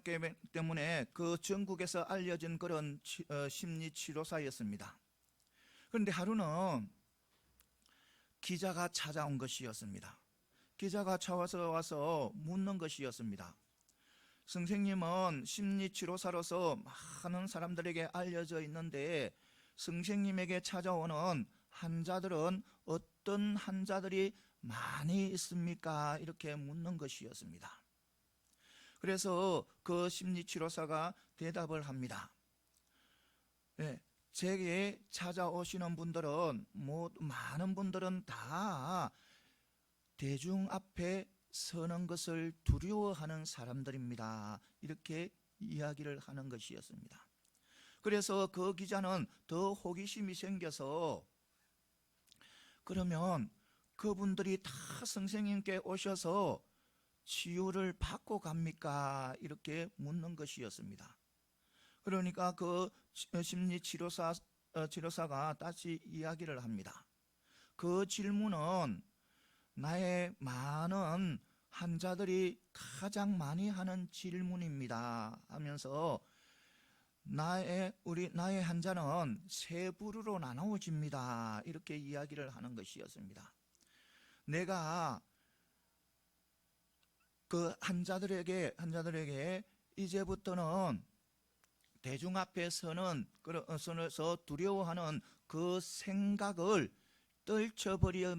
받았기 때문에 그 전국에서 알려진 그런 심리치료사였습니다. 그런데 하루는 기자가 찾아온 것이었습니다. 기자가 와서 묻는 것이었습니다. 선생님은 심리치료사로서 많은 사람들에게 알려져 있는데 선생님에게 찾아오는 환자들은 어떤 환자들이 많이 있습니까? 이렇게 묻는 것이었습니다. 그래서 그 심리치료사가 대답을 합니다. 네, 제게 찾아오시는 분들은 많은 분들은 다 대중 앞에 서는 것을 두려워하는 사람들입니다. 이렇게 이야기를 하는 것이었습니다. 그래서 그 기자는 더 호기심이 생겨서 그러면 그분들이 다 선생님께 오셔서 치유를 받고 갑니까? 이렇게 묻는 것이었습니다. 그러니까 그 심리치료사가 다시 이야기를 합니다. 그 질문은 나의 많은 환자들이 가장 많이 하는 질문입니다 하면서 나의 환자는 세 부류로 나누어집니다. 이렇게 이야기를 하는 것이었습니다. 내가 그 환자들에게 이제부터는 대중 앞에 서서 두려워하는 그 생각을 떨쳐버려야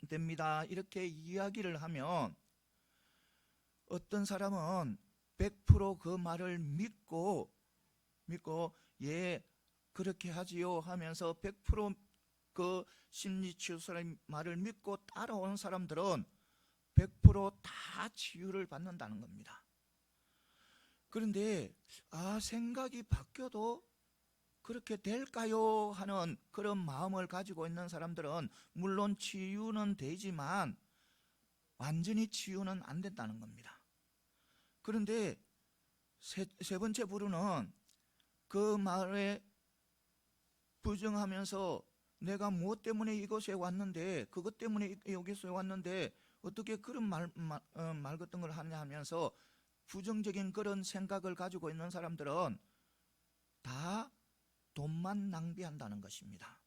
됩니다. 이렇게 이야기를 하면 어떤 사람은 100% 그 말을 믿고 예 그렇게 하지요 하면서 100% 심리치료사의 말을 믿고 따라오는 사람들은 100%다 치유를 받는다는 겁니다. 그런데 생각이 바뀌어도 그렇게 될까요? 하는 그런 마음을 가지고 있는 사람들은 물론 치유는 되지만 완전히 치유는 안 된다는 겁니다. 그런데 세 번째 부류는 그 말에 부정하면서 내가 무엇 때문에 이곳에 왔는데 그것 때문에 여기서 왔는데 어떻게 그런 말 같은 걸 하냐 하면서 부정적인 그런 생각을 가지고 있는 사람들은 다 돈만 낭비한다는 것입니다.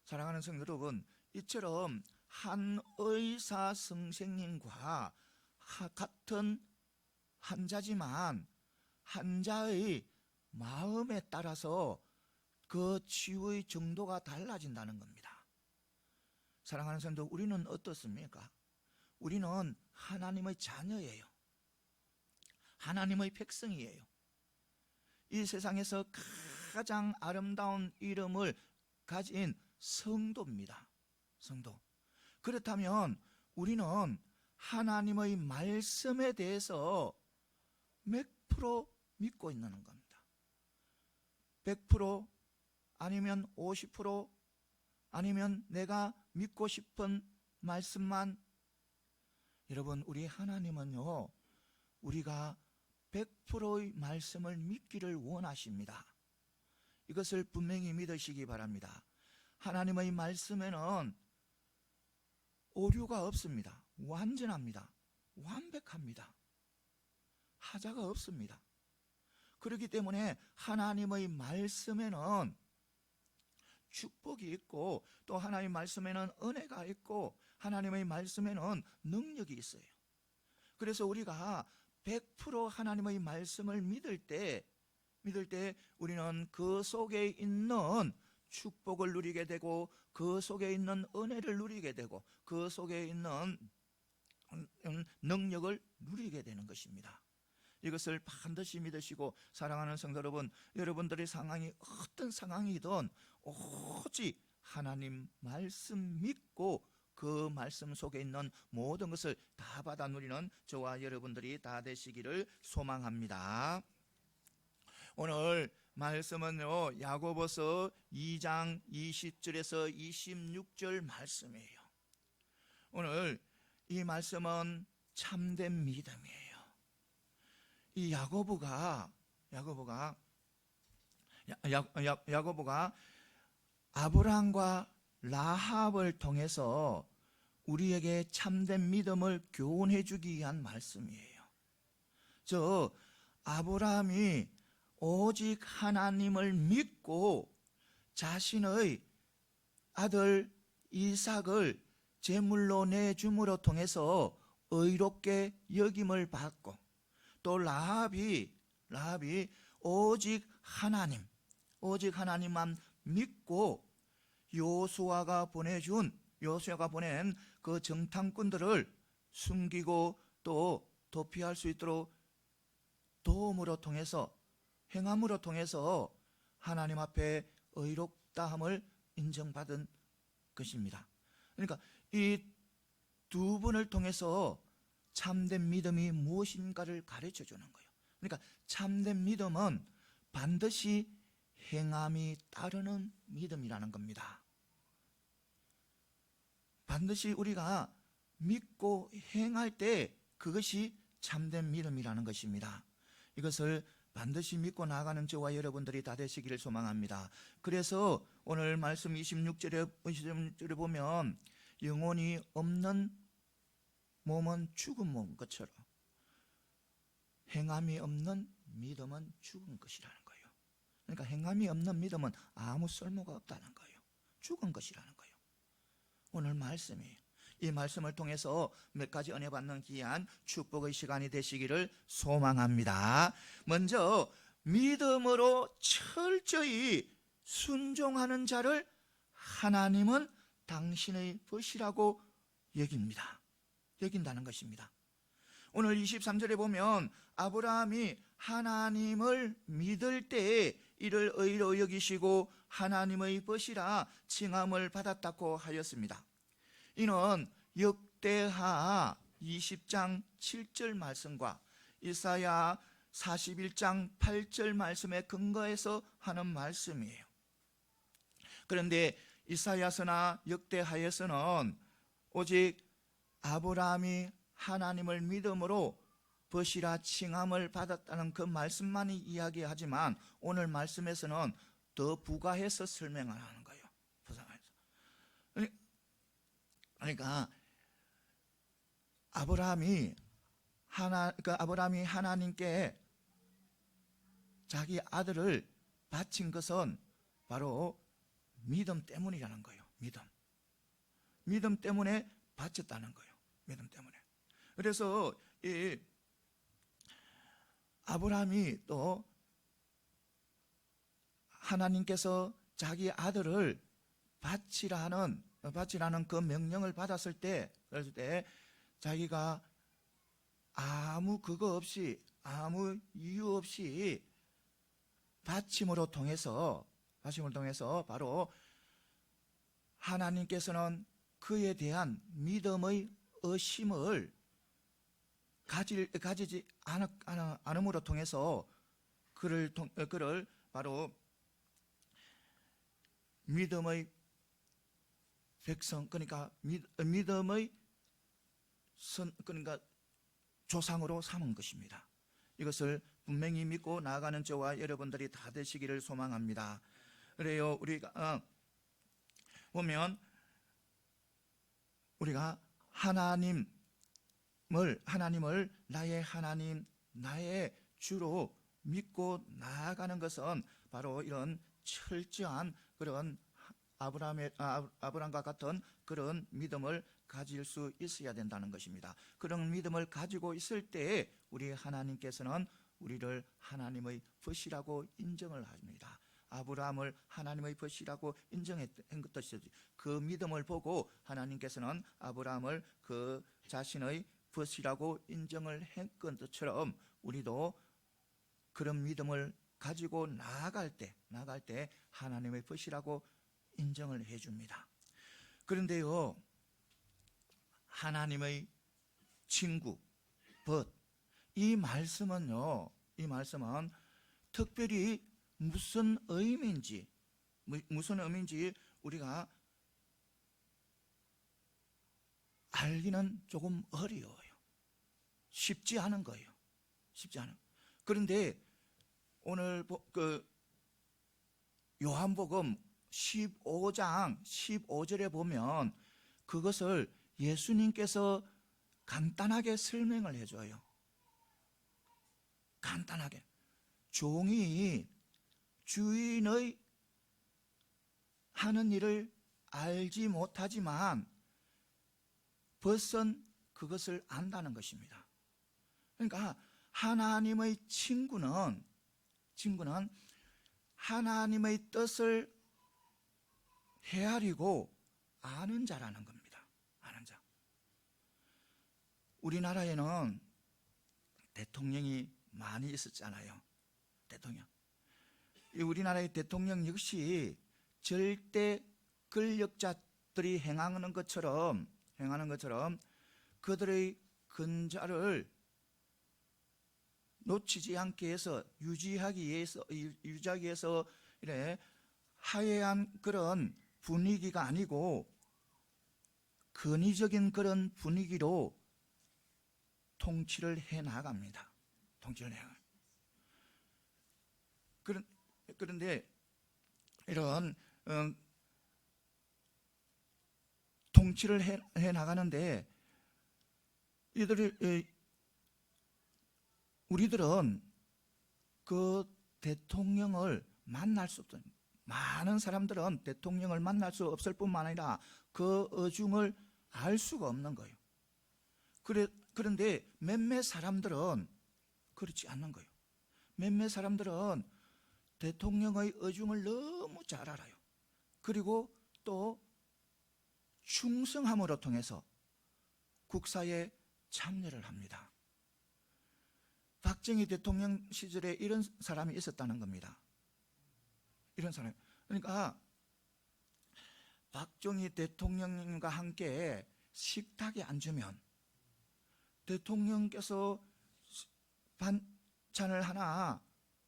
사랑하는 성도 여러분, 이처럼 한 의사 선생님과 같은 환자지만 환자의 마음에 따라서 그 치유의 정도가 달라진다는 겁니다. 사랑하는 성도, 우리는 어떻습니까? 우리는 하나님의 자녀예요. 하나님의 백성이에요. 이 세상에서 가장 아름다운 이름을 가진 성도입니다. 성도. 그렇다면 우리는 하나님의 말씀에 대해서 몇 프로 믿고 있는 겁니다. 100% 아니면 50% 아니면 내가 믿고 싶은 말씀만. 여러분, 우리 하나님은요, 우리가 100%의 말씀을 믿기를 원하십니다. 이것을 분명히 믿으시기 바랍니다. 하나님의 말씀에는 오류가 없습니다. 완전합니다. 완벽합니다. 하자가 없습니다. 그렇기 때문에 하나님의 말씀에는 축복이 있고 또 하나님의 말씀에는 은혜가 있고 하나님의 말씀에는 능력이 있어요. 그래서 우리가 100% 하나님의 말씀을 믿을 때 우리는 그 속에 있는 축복을 누리게 되고 그 속에 있는 은혜를 누리게 되고 그 속에 있는 능력을 누리게 되는 것입니다. 이것을 반드시 믿으시고 사랑하는 성도 여러분, 여러분들의 상황이 어떤 상황이든 오직 하나님 말씀 믿고 그 말씀 속에 있는 모든 것을 다 받아 누리는 저와 여러분들이 다 되시기를 소망합니다. 오늘 말씀은요, 야고보서 2장 20절에서 26절 말씀이에요. 오늘 이 말씀은 참된 믿음이에요. 이 야고보가 아브라함과 라합을 통해서 우리에게 참된 믿음을 교훈해 주기 위한 말씀이에요. 저 아브라함이 오직 하나님을 믿고 자신의 아들 이삭을 제물로 내줌으로 통해서 의롭게 여김을 받고, 또 라합이 오직 하나님만 믿고 요수아가 보낸 그 정탐꾼들을 숨기고 또 도피할 수 있도록 도움으로 통해서, 행함으로 통해서 하나님 앞에 의롭다함을 인정받은 것입니다. 그러니까 이 두 분을 통해서 참된 믿음이 무엇인가를 가르쳐 주는 거예요. 그러니까 참된 믿음은 반드시 행함이 따르는 믿음이라는 겁니다. 반드시 우리가 믿고 행할 때 그것이 참된 믿음이라는 것입니다. 이것을 반드시 믿고 나아가는 저와 여러분들이 다 되시기를 소망합니다. 그래서 오늘 말씀 26절에 보면 영혼이 없는 몸은 죽은 몸 것처럼 행함이 없는 믿음은 죽은 것이라는 거예요. 그러니까 행함이 없는 믿음은 아무 쓸모가 없다는 거예요. 죽은 것이라는 거예요. 오늘 말씀이에요. 이 말씀을 통해서 몇 가지 은혜 받는 귀한 축복의 시간이 되시기를 소망합니다. 먼저 믿음으로 철저히 순종하는 자를 하나님은 당신의 벗이라고 여긴다는 것입니다. 오늘 23절에 보면 아브라함이 하나님을 믿을 때에 이를 의로 여기시고 하나님의 벗이라 칭함을 받았다고 하였습니다. 이는 역대하 20장 7절 말씀과 이사야 41장 8절 말씀에 근거해서 하는 말씀이에요. 그런데 이사야서나 역대하에서는 오직 아브라함이 하나님을 믿음으로 벗이라 칭함을 받았다는 그 말씀만이 이야기하지만 오늘 말씀에서는 더 부가해서 설명을 하는 거예요. 그러니까 아브라함이 하나님께 자기 아들을 바친 것은 바로 믿음 때문이라는 거예요. 믿음 때문에 바쳤다는 거예요. 믿음 때문에. 그래서 이 아브라함이 또 하나님께서 자기 아들을 바치라는 그 명령을 받았을 때 자기가 아무 이유 없이 바침을 통해서 바로 하나님께서는 그에 대한 믿음의 의심을 가지지 않음으로 통해서 그를 바로 믿음의 백성, 그러니까 믿음의 그러니까 조상으로 삼은 것입니다. 이것을 분명히 믿고 나아가는 저와 여러분들이 다 되시기를 소망합니다. 그래요. 우리가 보면 우리가 하나님을 나의 하나님, 나의 주로 믿고 나아가는 것은 바로 이런 철저한 그런 아브라함과 같은 그런 믿음을 가질 수 있어야 된다는 것입니다. 그런 믿음을 가지고 있을 때에 우리 하나님께서는 우리를 하나님의 벗이라고 인정을 합니다. 아브라함을 하나님의 벗이라고 인정했던 것이죠. 그 믿음을 보고 하나님께서는 아브라함을 그 자신의 벗이라고 인정을 했던 것처럼 우리도 그런 믿음을 가지고 나아갈 때 하나님의 벗이라고 인정을 해줍니다. 그런데요, 하나님의 친구, 벗, 이 말씀은 특별히 무슨 의미인지 우리가 알기는 조금 어려워요. 쉽지 않은 거예요. 그런데 오늘 요한복음 15장 15절에 보면 그것을 예수님께서 간단하게 설명을 해줘요. 간단하게 종이 주인의 하는 일을 알지 못하지만 벗은 그것을 안다는 것입니다. 그러니까 하나님의 친구는 하나님의 뜻을 헤아리고 아는 자라는 겁니다. 아는 자. 우리나라에는 대통령이 많이 있었잖아요. 대통령. 우리나라의 대통령 역시 절대 권력자들이 행하는 것처럼 그들의 근자를 놓치지 않게 해서 유지하기 위해서 이래 하회한 그런 분위기가 아니고 근위적인 그런 분위기로 통치를 해 나갑니다. 그런데 이런 통치를 해 나가는데 우리들은 그 대통령을 만날 수 없던, 많은 사람들은 대통령을 만날 수 없을 뿐만 아니라 그 어중을 알 수가 없는 거예요. 그런데 몇몇 사람들은 그렇지 않는 거예요. 몇몇 사람들은 대통령의 어중을 너무 잘 알아요. 그리고 또 충성함으로 통해서 국사에 참여를 합니다. 박정희 대통령 시절에 이런 사람이 있었다는 겁니다. 이런 사람. 그러니까 박정희 대통령과 함께 식탁에 앉으면 대통령께서 반찬을 하나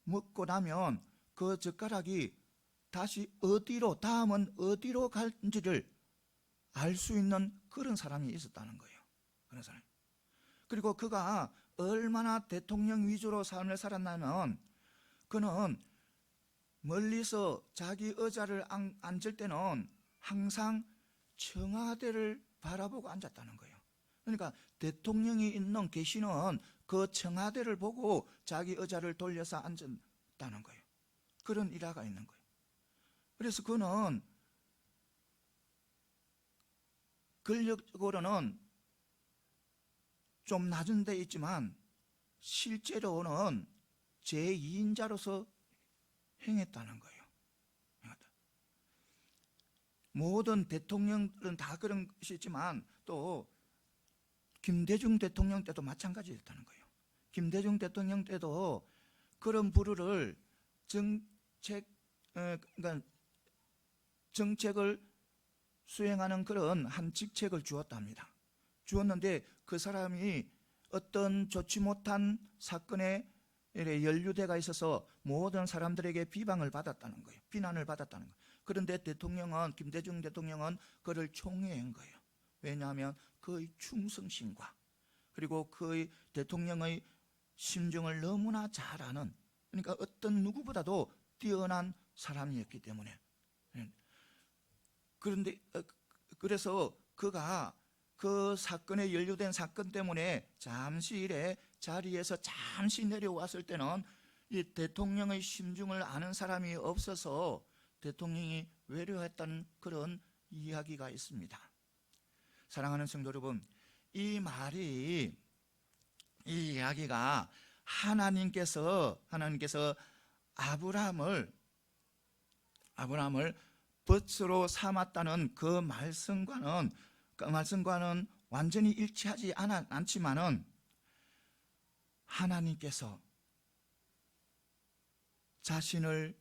먹고 나면 그 젓가락이 다시 다음은 어디로 갈지를 알 수 있는 그런 사람이 있었다는 거예요. 그런 사람. 그리고 그가 얼마나 대통령 위주로 삶을 살았냐면 그는 멀리서 자기 의자를 앉을 때는 항상 청와대를 바라보고 앉았다는 거예요. 그러니까 대통령이 계시는 그 청와대를 보고 자기 의자를 돌려서 앉았다는 거예요. 그런 일화가 있는 거예요. 그래서 그는 권력적으로는 좀 낮은 데 있지만 실제로는 제2인자로서 행했다는 거예요. 모든 대통령들은 다 그런 것이 있지만 또 김대중 대통령 때도 마찬가지였다는 거예요. 김대중 대통령 때도 그런 부류를 정책을 수행하는 그런 한 직책을 주었답니다. 주었는데 그 사람이 어떤 좋지 못한 사건에 연루돼가 있어서 모든 사람들에게 비난을 받았다는 거예요. 그런데 김대중 대통령은 그를 총애한 거예요. 왜냐하면 그의 충성심과 그리고 그의 대통령의 심정을 너무나 잘 아는, 그러니까 어떤 누구보다도 뛰어난 사람이었기 때문에. 그래서 그가 그 사건에 연루된 사건 때문에 잠시 자리에서 잠시 내려왔을 때는 이 대통령의 심중을 아는 사람이 없어서 대통령이 외로웠다는 그런 이야기가 있습니다. 사랑하는 성도 여러분, 이 이야기가 하나님께서 아브라함을 벗으로 삼았다는 그 말씀과는 완전히 일치하지 않지만은 하나님께서 자신을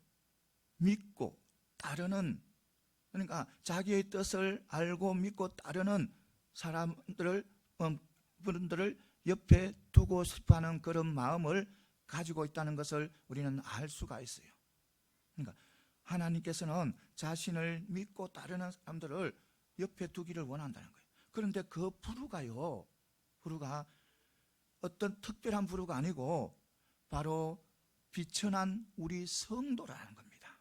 믿고 따르는, 그러니까 자기의 뜻을 알고 믿고 따르는 분들을 옆에 두고 싶어하는 그런 마음을 가지고 있다는 것을 우리는 알 수가 있어요. 그러니까 하나님께서는 자신을 믿고 따르는 사람들을 옆에 두기를 원한다는 거예요. 그런데 그 부류가 어떤 특별한 부류가 아니고 바로 비천한 우리 성도라는 겁니다.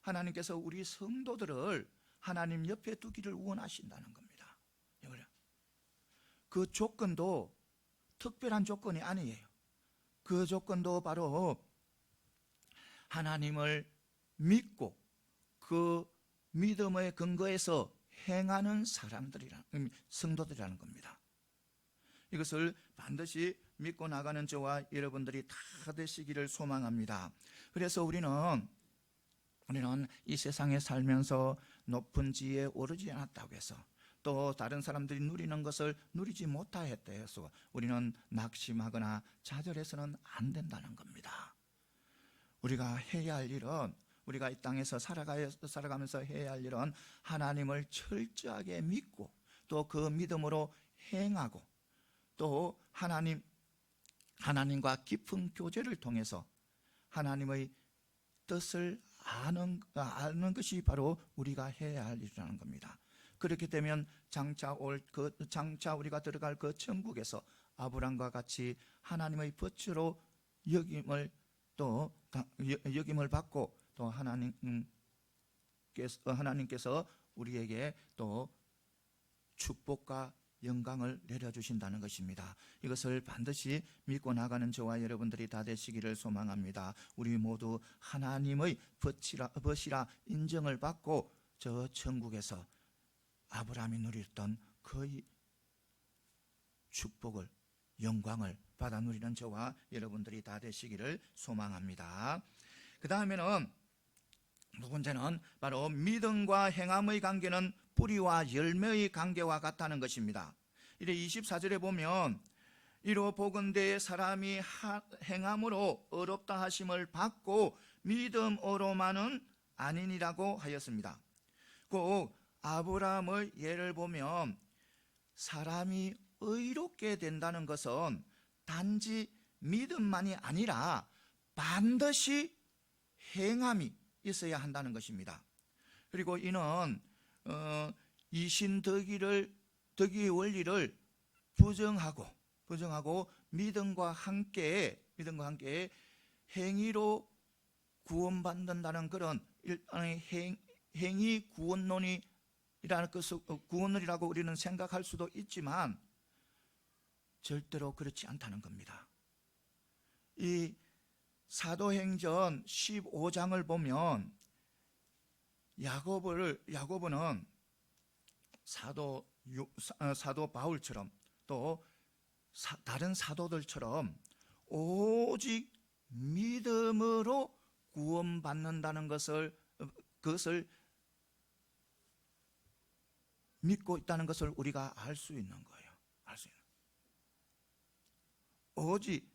하나님께서 우리 성도들을 하나님 옆에 두기를 원하신다는 겁니다. 그 조건도 특별한 조건이 아니에요. 그 조건도 바로 하나님을 믿고 그 믿음의 근거에서 행하는 성도들이라는 겁니다. 이것을 반드시 믿고 나가는 저와 여러분들이 다 되시기를 소망합니다. 그래서 우리는 이 세상에 살면서 높은 지위에 오르지 않았다고 해서, 또 다른 사람들이 누리는 것을 누리지 못하였다 해서 우리는 낙심하거나 좌절해서는 안 된다는 겁니다. 우리가 해야 할 일은, 우리가 이 땅에서 살아가면서 해야 할 일은 하나님을 철저하게 믿고 또 그 믿음으로 행하고, 또 하나님과 깊은 교제를 통해서 하나님의 뜻을 아는 것이 바로 우리가 해야 할 일이라는 겁니다. 그렇게 되면 장차 우리가 들어갈 그 천국에서 아브라함과 같이 하나님의 벗으로 여김을 받고, 또 하나님께서 우리에게 또 축복과 영광을 내려주신다는 것입니다. 이것을 반드시 믿고 나가는 저와 여러분들이 다 되시기를 소망합니다. 우리 모두 하나님의 벗이라 인정을 받고 저 천국에서 아브라함이 누렸던 그 축복을, 영광을 받아 누리는 저와 여러분들이 다 되시기를 소망합니다. 그 다음에는 두 번째는 바로 믿음과 행함의 관계는 뿌리와 열매의 관계와 같다는 것입니다. 이래 24절에 보면 이로 보건대 사람이 행함으로 어렵다 하심을 받고 믿음으로만은 아니니라고 하였습니다. 꼭 아브라함의 예를 보면 사람이 의롭게 된다는 것은 단지 믿음만이 아니라 반드시 행함이 있어야 한다는 것입니다. 그리고 이는 이신덕이의 원리를 부정하고 믿음과 함께 행위로 구원받는다는 그런 일단의 행위 구원론이라고 우리는 생각할 수도 있지만 절대로 그렇지 않다는 겁니다. 이 사도행전 15장을 보면 야고보는 사도 바울처럼 또 다른 사도들처럼 오직 믿음으로 구원받는다는 그것을 믿고 있다는 것을 우리가 알 수 있는 거예요. 오직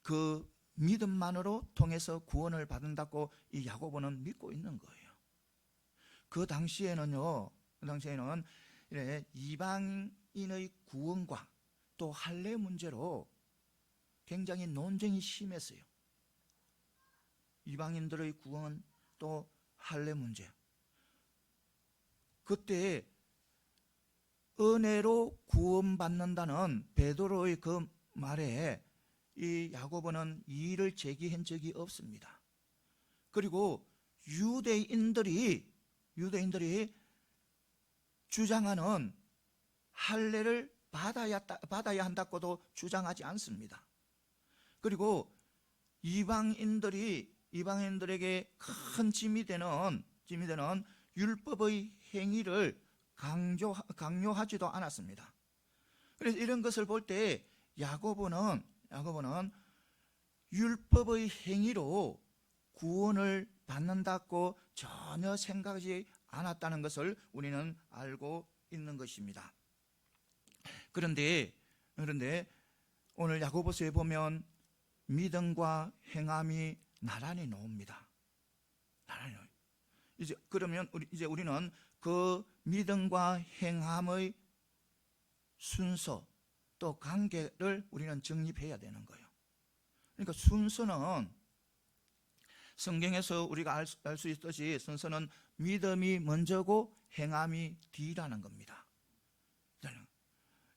그 믿음만으로 통해서 구원을 받는다고 이 야고보는 믿고 있는 거예요. 그 당시에는 이방인의 구원과 또 할례 문제로 굉장히 논쟁이 심했어요. 이방인들의 구원 또 할례 문제. 그때 은혜로 구원받는다는 베드로의 그 말에 이 야고보는 이의를 제기한 적이 없습니다. 그리고 유대인들이 주장하는 할례를 받아야 한다고도 주장하지 않습니다. 그리고 이방인들에게 큰 짐이 되는 율법의 행위를 강요하지도 않았습니다. 그래서 이런 것을 볼 때 야고보는 율법의 행위로 구원을 받는다고 전혀 생각하지 않았다는 것을 우리는 알고 있는 것입니다. 그런데 오늘 야고보서에 보면 믿음과 행함이 나란히 나옵니다. 그러면 우리는 그 믿음과 행함의 순서 또 관계를 우리는 정립해야 되는 거예요. 그러니까 순서는 성경에서 우리가 알 수 있듯이 순서는 믿음이 먼저고 행함이 뒤라는 겁니다.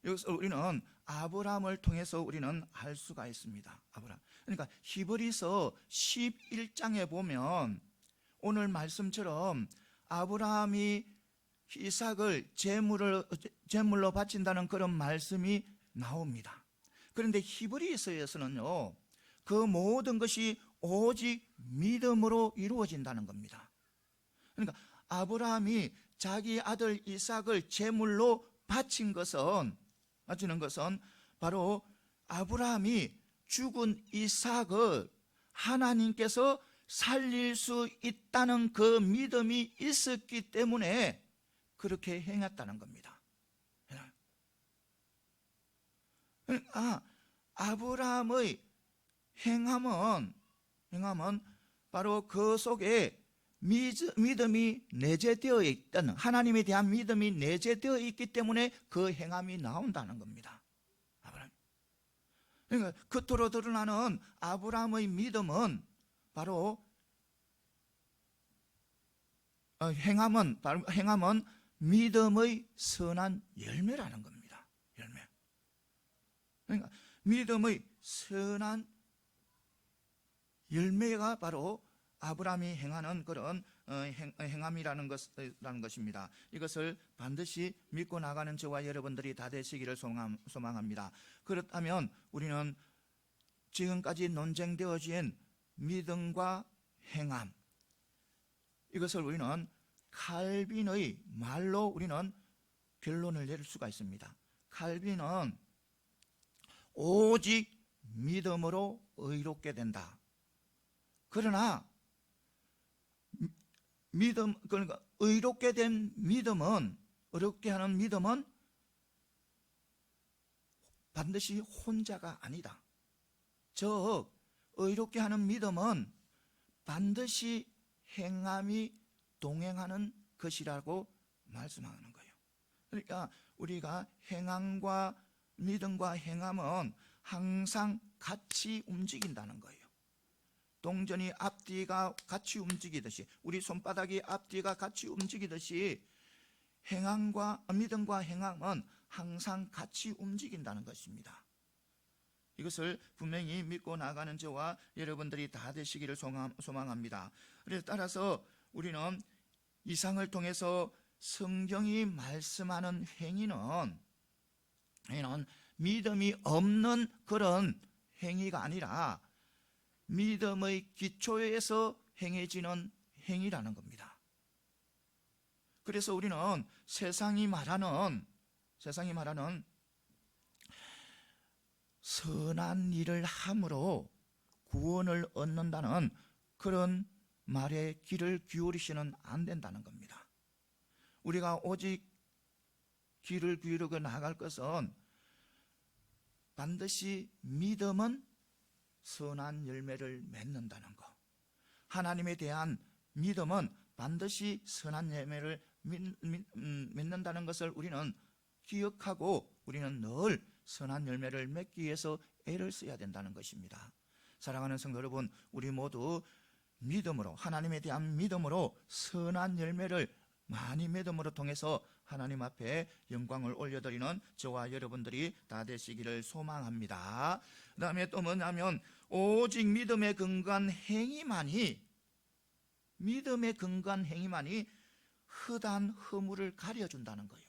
여기서 우리는 아브라함을 통해서 우리는 알 수가 있습니다. 그러니까 히브리서 11장에 보면 오늘 말씀처럼 아브라함이 이삭을 제물로 바친다는 그런 말씀이 나옵니다. 그런데 히브리서에서는요, 그 모든 것이 오직 믿음으로 이루어진다는 겁니다. 그러니까 아브라함이 자기 아들 이삭을 제물로 바치는 것은 바로 아브라함이 죽은 이삭을 하나님께서 살릴 수 있다는 그 믿음이 있었기 때문에 그렇게 행했다는 겁니다. 아브라함의 행함은 바로 그 속에 믿음이 내재되어 있던, 하나님에 대한 믿음이 내재되어 있기 때문에 그 행함이 나온다는 겁니다. 그러니까 겉으로 드러나는 아브라함의 믿음은 바로 행함은 믿음의 선한 열매라는 겁니다. 열매. 그러니까 믿음의 선한 열매가 바로 아브라함이 행하는 그런 행함이라는 것입니다. 이것을 반드시 믿고 나가는 저와 여러분들이 다 되시기를 소망합니다. 그렇다면 우리는 지금까지 논쟁되어진 믿음과 행함, 이것을 우리는 칼빈의 말로 우리는 결론을 내릴 수가 있습니다. 칼빈은 오직 믿음으로 의롭게 된다. 그러나 그러니까 의롭게 된 믿음은, 의롭게 하는 믿음은 반드시 혼자가 아니다. 즉 의롭게 하는 믿음은 반드시 행함이 동행하는 것이라고 말씀하는 거예요. 그러니까 우리가 행함과 믿음과 행함은 항상 같이 움직인다는 거예요. 동전이 앞뒤가 같이 움직이듯이, 우리 손바닥이 앞뒤가 같이 움직이듯이 믿음과 행함은 항상 같이 움직인다는 것입니다. 이것을 분명히 믿고 나가는 저와 여러분들이 다 되시기를 소망합니다. 그래서 따라서 우리는 이상을 통해서 성경이 말씀하는 행위는 믿음이 없는 그런 행위가 아니라 믿음의 기초에서 행해지는 행위라는 겁니다. 그래서 우리는 세상이 말하는 선한 일을 함으로 구원을 얻는다는 그런 말에 귀를 기울이시는 안 된다는 겁니다. 우리가 오직 귀를 기울이고 나갈 것은 반드시 믿음은 선한 열매를 맺는다는 것, 하나님에 대한 믿음은 반드시 선한 열매를 맺는다는 것을 우리는 기억하고 우리는 늘 선한 열매를 맺기 위해서 애를 써야 된다는 것입니다. 사랑하는 성도 여러분, 우리 모두 믿음으로, 하나님에 대한 믿음으로 선한 열매를 많이 믿음으로 통해서 하나님 앞에 영광을 올려드리는 저와 여러분들이 다 되시기를 소망합니다. 그 다음에 또 뭐냐면 오직 믿음에 근거한 행위만이 허다한 허물을 가려준다는 거예요.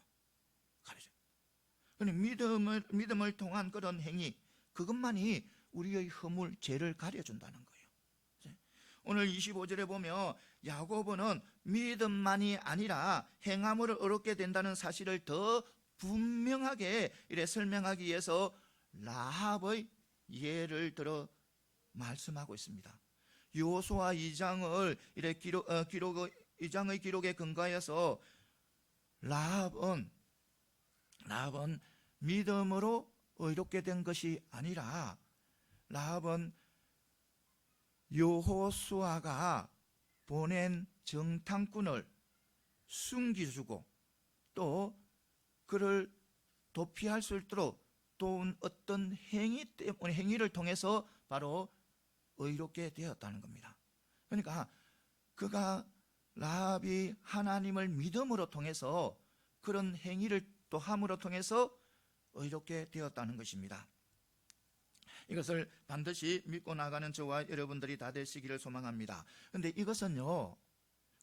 믿음을 통한 그런 행위, 그것만이 우리의 허물, 죄를 가려준다는 거예요. 오늘 25절에 보면 야고보는 믿음만이 아니라 행함으로 의롭게 된다는 사실을 더 분명하게 이래 설명하기 위해서 라합의 예를 들어 말씀하고 있습니다. 여호수아 2장을 이래 2장의 기록에 근거하여서 라합은 믿음으로 의롭게 된 것이 아니라 라합은 여호수아가 보낸 정탐꾼을 숨기주고 또 그를 도피할 수 있도록 도운 어떤 행위를 통해서 바로 의롭게 되었다는 겁니다. 그러니까 라합이 하나님을 믿음으로 통해서 그런 행위를 또 함으로 통해서 의롭게 되었다는 것입니다. 이것을 반드시 믿고 나가는 저와 여러분들이 다 되시기를 소망합니다. 그런데 이것은요,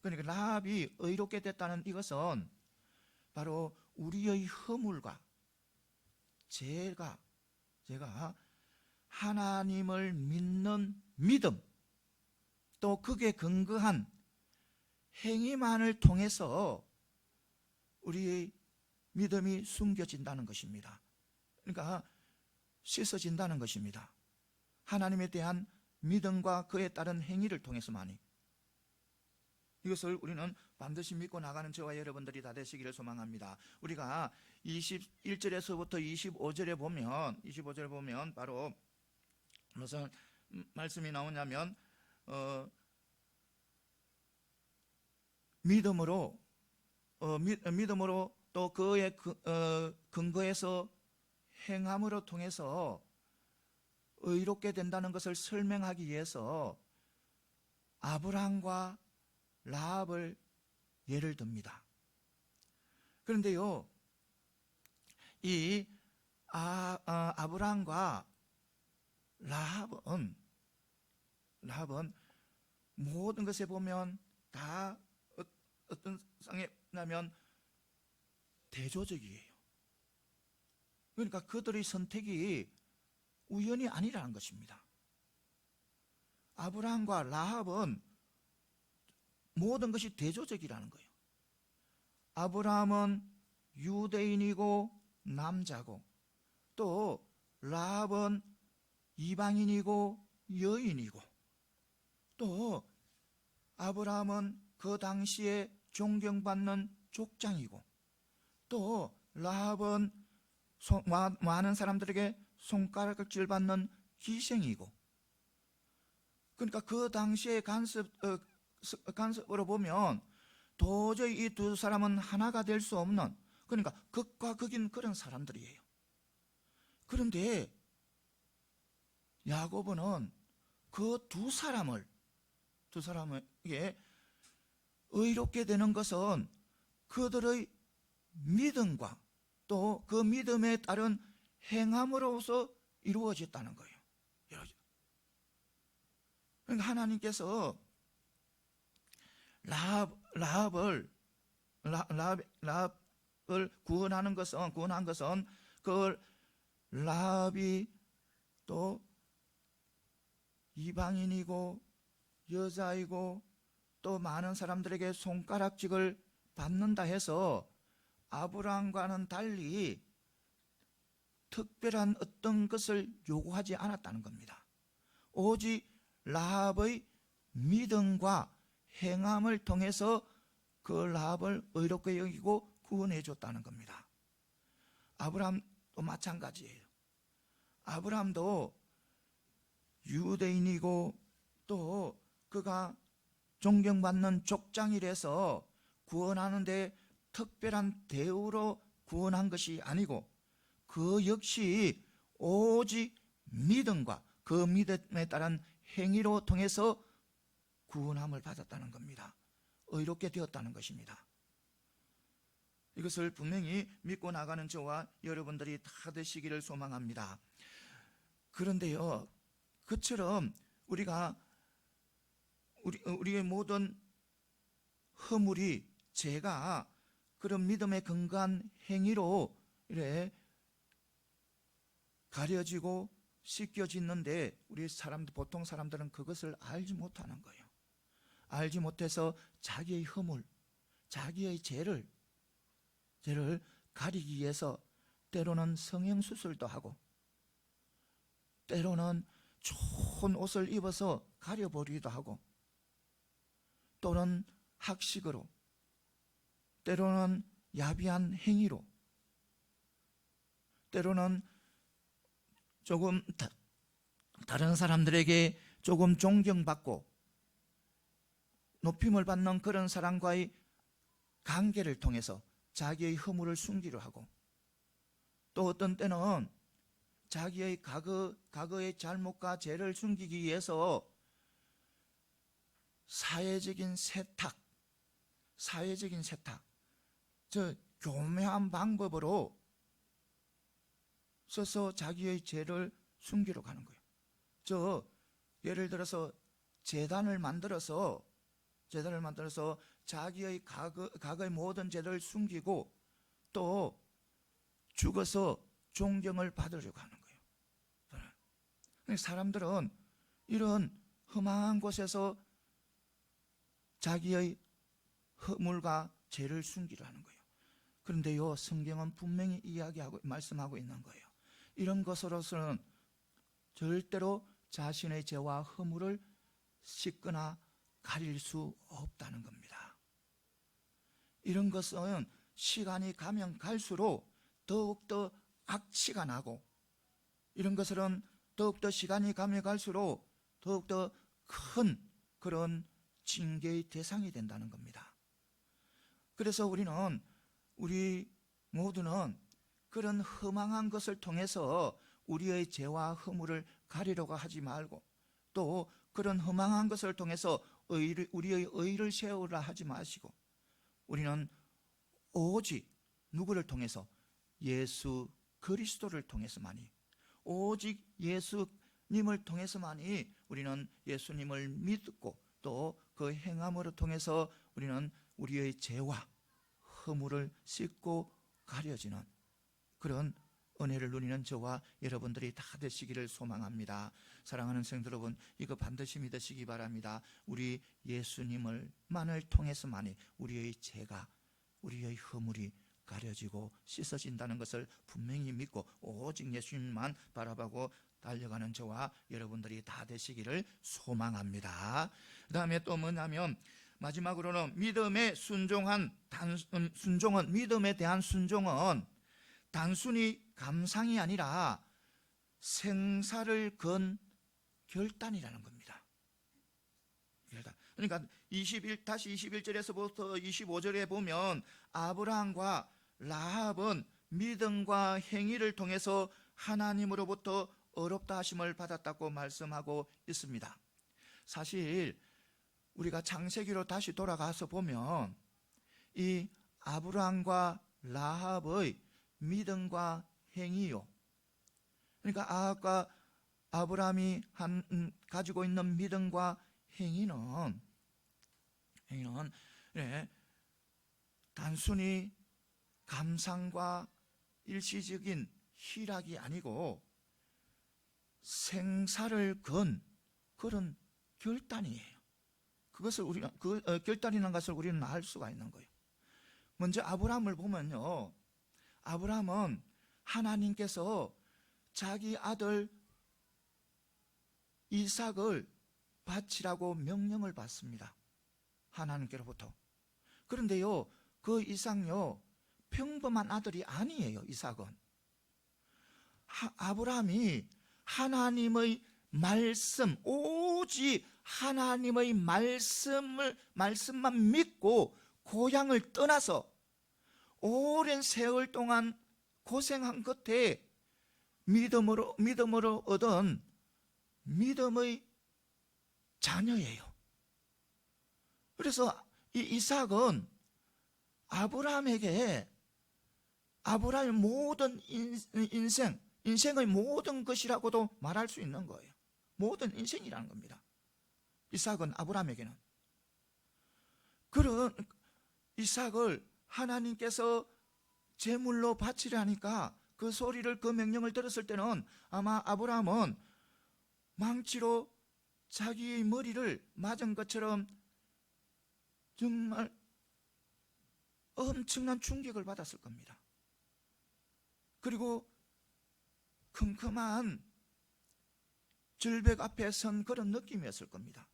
그러니까 라합이 의롭게 됐다는 이것은 바로 우리의 허물과 죄가 제가 하나님을 믿는 믿음, 또 그게 근거한 행위만을 통해서 우리의 믿음이 숨겨진다는 것입니다. 그러니까 씻어진다는 것입니다. 하나님에 대한 믿음과 그에 따른 행위를 통해서만이. 이것을 우리는 반드시 믿고 나가는 저와 여러분들이 다 되시기를 소망합니다. 우리가 21절에서부터 25절에 보면 바로 무슨 말씀이 나오냐면 믿음으로 또 그의 근거에서 행함으로 통해서 의롭게 된다는 것을 설명하기 위해서 아브라함과 라합을 예를 듭니다. 그런데요, 이 아브라함과 라합은 모든 것에 보면 다 어떤 상황이냐면 대조적이에요. 그러니까 그들의 선택이 우연이 아니라는 것입니다. 아브라함과 라합은 모든 것이 대조적이라는 거예요. 아브라함은 유대인이고 남자고, 또 라합은 이방인이고 여인이고, 또 아브라함은 그 당시에 존경받는 족장이고, 또 라합은 많은 사람들에게 손가락질 받는 기생이고, 그러니까 그 당시의 간섭으로 보면 도저히 이 두 사람은 하나가 될 수 없는, 그러니까 극과 극인 그런 사람들이에요. 그런데 야고보는 그 두 사람에게 의롭게 되는 것은 그들의 믿음과 또 그 믿음에 따른 행함으로서 이루어졌다는 거예요. 그러니까 하나님께서 라합을 구원한 것은 그 라합이 또 이방인이고 여자이고 또 많은 사람들에게 손가락질을 받는다 해서 아브라함과는 달리 특별한 어떤 것을 요구하지 않았다는 겁니다. 오직 라합의 믿음과 행함을 통해서 그 라합을 의롭게 여기고 구원해 줬다는 겁니다. 아브라함도 마찬가지예요. 아브라함도 유대인이고 또 그가 존경받는 족장이라서 구원하는데 특별한 대우로 구원한 것이 아니고, 그 역시 오직 믿음과 그 믿음에 따른 행위로 통해서 구원함을 받았다는 겁니다. 의롭게 되었다는 것입니다. 이것을 분명히 믿고 나가는 저와 여러분들이 다 되시기를 소망합니다. 그런데요, 그처럼 우리의 모든 허물이, 죄가 그런 믿음에 근거한 행위로 이래 가려지고 씻겨지는데 보통 사람들은 그것을 알지 못하는 거예요. 알지 못해서 자기의 허물, 자기의 죄를 가리기 위해서 때로는 성형수술도 하고, 때로는 좋은 옷을 입어서 가려버리기도 하고, 또는 학식으로, 때로는 야비한 행위로, 때로는 조금 다른 사람들에게 조금 존경받고 높임을 받는 그런 사람과의 관계를 통해서 자기의 허물을 숨기려 하고, 또 어떤 때는 자기의 과거의 잘못과 죄를 숨기기 위해서 사회적인 세탁, 교묘한 방법으로 써서 자기의 죄를 숨기려 가는 거예요. 예를 들어서 재단을 만들어서 자기의 과거의 모든 죄를 숨기고 또 죽어서 존경을 받으려고 하는 거예요. 사람들은 이런 험한 곳에서 자기의 허물과 죄를 숨기려 하는 거예요. 그런데요, 성경은 분명히 이야기하고 말씀하고 있는 거예요. 이런 것으로서는 절대로 자신의 죄와 허물을 씻거나 가릴 수 없다는 겁니다. 이런 것은 시간이 가면 갈수록 더욱더 악취가 나고, 이런 것은 더욱더 시간이 가면 갈수록 더욱더 큰 그런 징계의 대상이 된다는 겁니다. 그래서 우리 모두는 그런 허망한 것을 통해서 우리의 죄와 허물을 가리려고 하지 말고, 또 그런 허망한 것을 통해서 우리의 의를 세우라 하지 마시고, 우리는 오직 누구를 통해서? 예수 그리스도를 통해서만이, 오직 예수님을 통해서만이 우리는 예수님을 믿고 또 그 행함으로 통해서 우리는 우리의 죄와 허물을 씻고 가려지는 그런 은혜를 누리는 저와 여러분들이 다 되시기를 소망합니다. 사랑하는 성도 여러분, 이거 반드시 믿으시기 바랍니다. 우리 예수님을만을 통해서만이 우리의 죄가, 우리의 허물이 가려지고 씻어진다는 것을 분명히 믿고 오직 예수님만 바라보고 달려가는 저와 여러분들이 다 되시기를 소망합니다. 그 다음에 또 뭐냐면, 마지막으로는 믿음에 믿음에 대한 순종은 단순히 감상이 아니라 생사를 건 결단이라는 겁니다. 그러니까 다시 21절에서부터 25절에 보면 아브라함과 라합은 믿음과 행위를 통해서 하나님으로부터 어렵다 하심을 받았다고 말씀하고 있습니다. 사실 우리가 창세기로 다시 돌아가서 보면 이 아브라함과 라합의 믿음과 행위요, 그러니까 아브라함이 가지고 있는 믿음과 행위는 단순히 감상과 일시적인 희락이 아니고 생사를 건 그런 결단이에요. 그것을 결단이라는 것을 우리는 알 수가 있는 거예요. 먼저 아브라함을 보면요, 아브라함은 하나님께서 자기 아들 이삭을 바치라고 명령을 받습니다. 하나님께로부터. 그런데요, 그 이삭요, 평범한 아들이 아니에요. 이삭은 아브라함이 하나님의 말씀, 오직 하나님의 말씀만 믿고 고향을 떠나서 오랜 세월 동안 고생한 끝에 믿음으로 얻은 믿음의 자녀예요. 그래서 이 이삭은 아브라함의 모든 인생의 모든 것이라고도 말할 수 있는 거예요. 모든 인생이라는 겁니다. 이삭은 아브라함에게는. 그런 이삭을 하나님께서 제물로 바치려 하니까 그 명령을 들었을 때는 아마 아브라함은 망치로 자기의 머리를 맞은 것처럼 정말 엄청난 충격을 받았을 겁니다. 그리고 컴컴한 절벽 앞에 선 그런 느낌이었을 겁니다.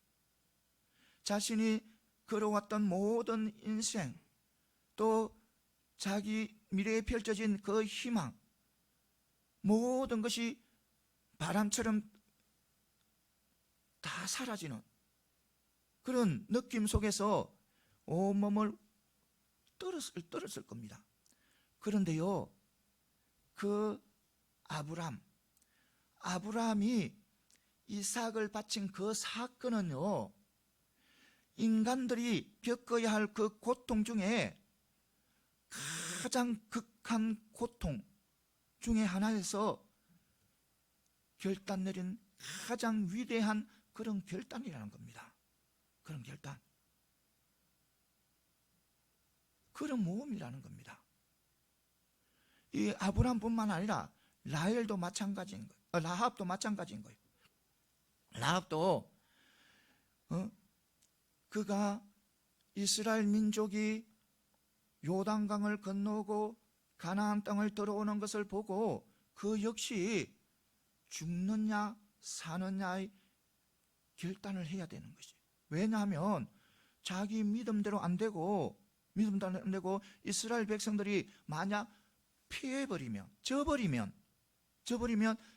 자신이 걸어왔던 모든 인생, 또 자기 미래에 펼쳐진 그 희망, 모든 것이 바람처럼 다 사라지는 그런 느낌 속에서 온몸을 떨었을 겁니다. 그런데요, 그 아브라함이 이삭을 바친 그 사건은요, 인간들이 겪어야 할 그 고통 중에 가장 극한 고통 중에 하나에서 결단 내린 가장 위대한 그런 결단이라는 겁니다. 그런 결단, 그런 모험이라는 겁니다. 이 아브라함뿐만 아니라 라합도 마찬가지인 거예요. 라합도 그가 이스라엘 민족이 요단강을 건너고 가나안 땅을 들어오는 것을 보고 그 역시 죽느냐 사느냐의 결단을 해야 되는 것이. 왜냐하면 자기 믿음대로 안 되고 이스라엘 백성들이 만약 피해버리면 져버리면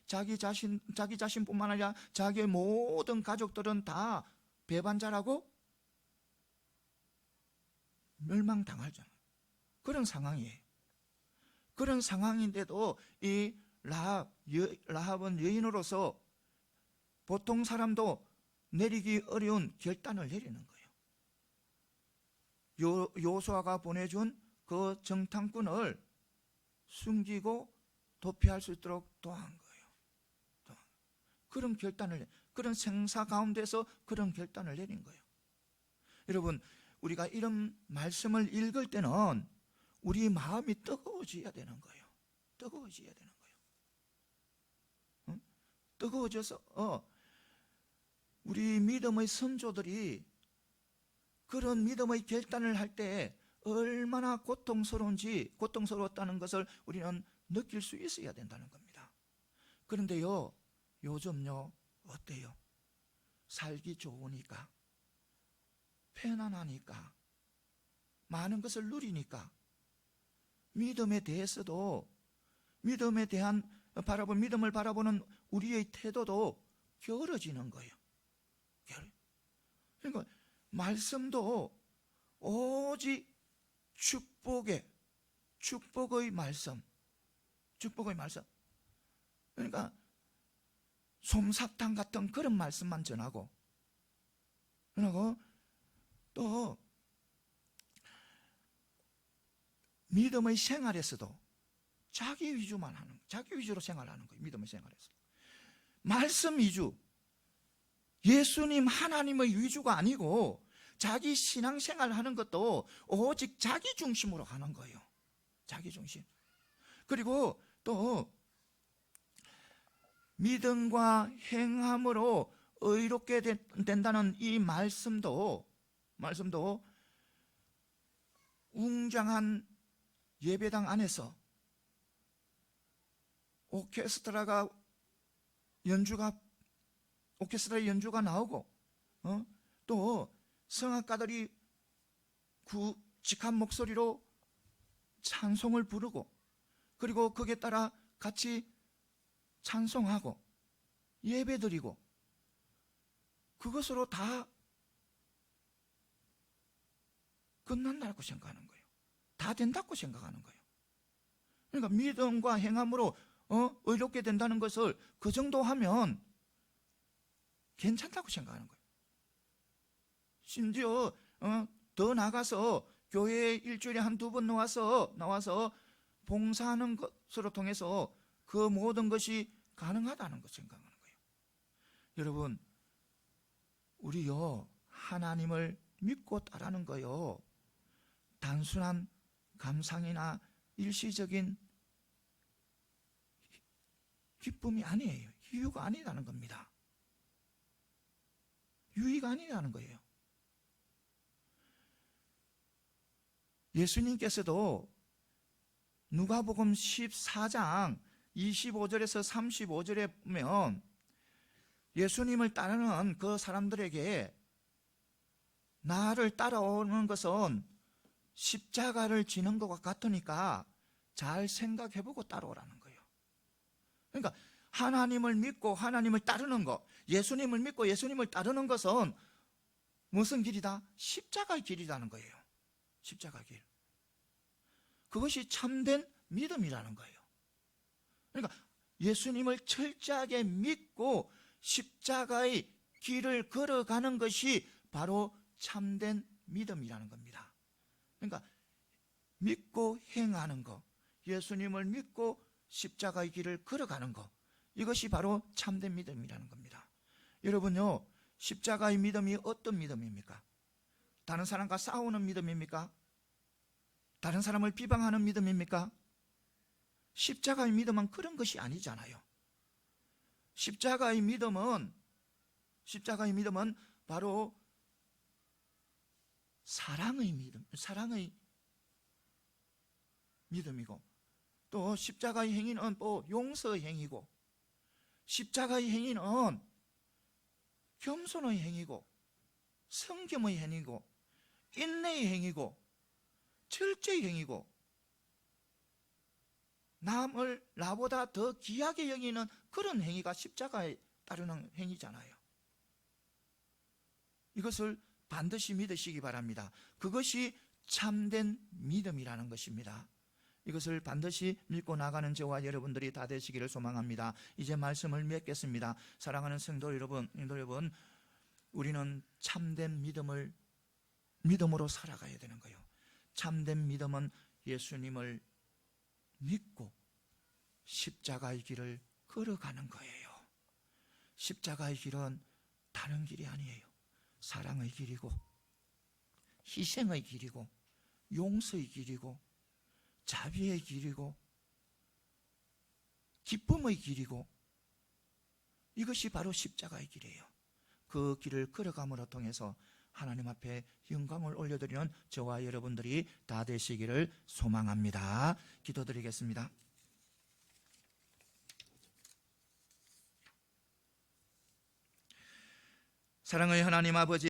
자기 자신뿐만 아니라 자기의 모든 가족들은 다 배반자라고 멸망당하잖아요. 그런 상황이에요. 그런 상황인데도 이 라합은 여인으로서 보통 사람도 내리기 어려운 결단을 내리는 거예요. 요수아가 보내준 그 정탐꾼을 숨기고 도피할 수 있도록 도와한 거예요. 그런 결단을, 그런 생사 가운데서 그런 결단을 내린 거예요. 여러분, 우리가 이런 말씀을 읽을 때는 우리 마음이 뜨거워져야 되는 거예요. 뜨거워져야 되는 거예요. 뜨거워져서 우리 믿음의 선조들이 그런 믿음의 결단을 할 때 얼마나 고통스러웠다는 것을 우리는 느낄 수 있어야 된다는 겁니다. 그런데요, 요즘요, 어때요? 살기 좋으니까, 편안하니까, 많은 것을 누리니까, 믿음에 대해서도, 믿음을 바라보는 우리의 태도도 게으러지는 거예요. 그러니까, 말씀도 오직 축복의 말씀. 그러니까 솜사탕 같은 그런 말씀만 전하고, 그리고 또 믿음의 생활에서도 자기 위주로 생활하는 거예요. 믿음의 생활에서 말씀 위주, 예수님 하나님의 위주가 아니고 자기 신앙생활 하는 것도 오직 자기 중심으로 하는 거예요. 자기 중심. 그리고 또 믿음과 행함으로 의롭게 된다는 이 말씀도 웅장한 예배당 안에서 오케스트라 연주가 나오고, 또 성악가들이 굵직한 목소리로 찬송을 부르고, 그리고 거기에 따라 같이 찬송하고 예배드리고, 그것으로 다 끝난다고 생각하는 거예요. 다 된다고 생각하는 거예요. 그러니까 믿음과 행함으로 의롭게 된다는 것을 그 정도 하면 괜찮다고 생각하는 거예요. 심지어 더 나가서 교회에 일주일에 한두 번 나와서 봉사하는 것으로 통해서 그 모든 것이 가능하다는 것 생각하는 거예요. 여러분, 우리요, 하나님을 믿고 따르는 거요, 단순한 감상이나 일시적인 기쁨이 아니에요. 유유가 아니라는 겁니다. 유의가 아니라는 거예요. 예수님께서도 누가복음 14장 25절에서 35절에 보면 예수님을 따르는 그 사람들에게 나를 따라오는 것은 십자가를 지는 것과 같으니까 잘 생각해보고 따라오라는 거예요. 그러니까 하나님을 믿고 하나님을 따르는 것, 예수님을 믿고 예수님을 따르는 것은 무슨 길이다? 십자가의 길이라는 거예요. 십자가 길. 그것이 참된 믿음이라는 거예요. 그러니까 예수님을 철저하게 믿고 십자가의 길을 걸어가는 것이 바로 참된 믿음이라는 겁니다. 그러니까 믿고 행하는 것, 예수님을 믿고 십자가의 길을 걸어가는 것, 이것이 바로 참된 믿음이라는 겁니다. 여러분요, 십자가의 믿음이 어떤 믿음입니까? 다른 사람과 싸우는 믿음입니까? 다른 사람을 비방하는 믿음입니까? 십자가의 믿음은 그런 것이 아니잖아요. 십자가의 믿음은 십자가의 믿음은 바로 사랑의 믿음이고, 또 십자가의 행위는 또 용서의 행위고, 십자가의 행위는 겸손의 행위고, 성김의 행위고, 인내의 행위고, 절제의 행위고, 남을 나보다 더 귀하게 여기는 그런 행위가 십자가에 따르는 행위잖아요. 이것을 반드시 믿으시기 바랍니다. 그것이 참된 믿음이라는 것입니다. 이것을 반드시 믿고 나가는 저와 여러분들이 다 되시기를 소망합니다. 이제 말씀을 맺겠습니다. 사랑하는 성도 여러분, 우리는 참된 믿음으로 살아가야 되는 거예요. 참된 믿음은 예수님을 믿고 십자가의 길을 걸어가는 거예요. 십자가의 길은 다른 길이 아니에요. 사랑의 길이고, 희생의 길이고, 용서의 길이고, 자비의 길이고, 기쁨의 길이고, 이것이 바로 십자가의 길이에요. 그 길을 걸어감으로 통해서 하나님 앞에 영광을 올려드리는 저와 여러분들이 다 되시기를 소망합니다. 기도드리겠습니다. 사랑의 하나님 아버지,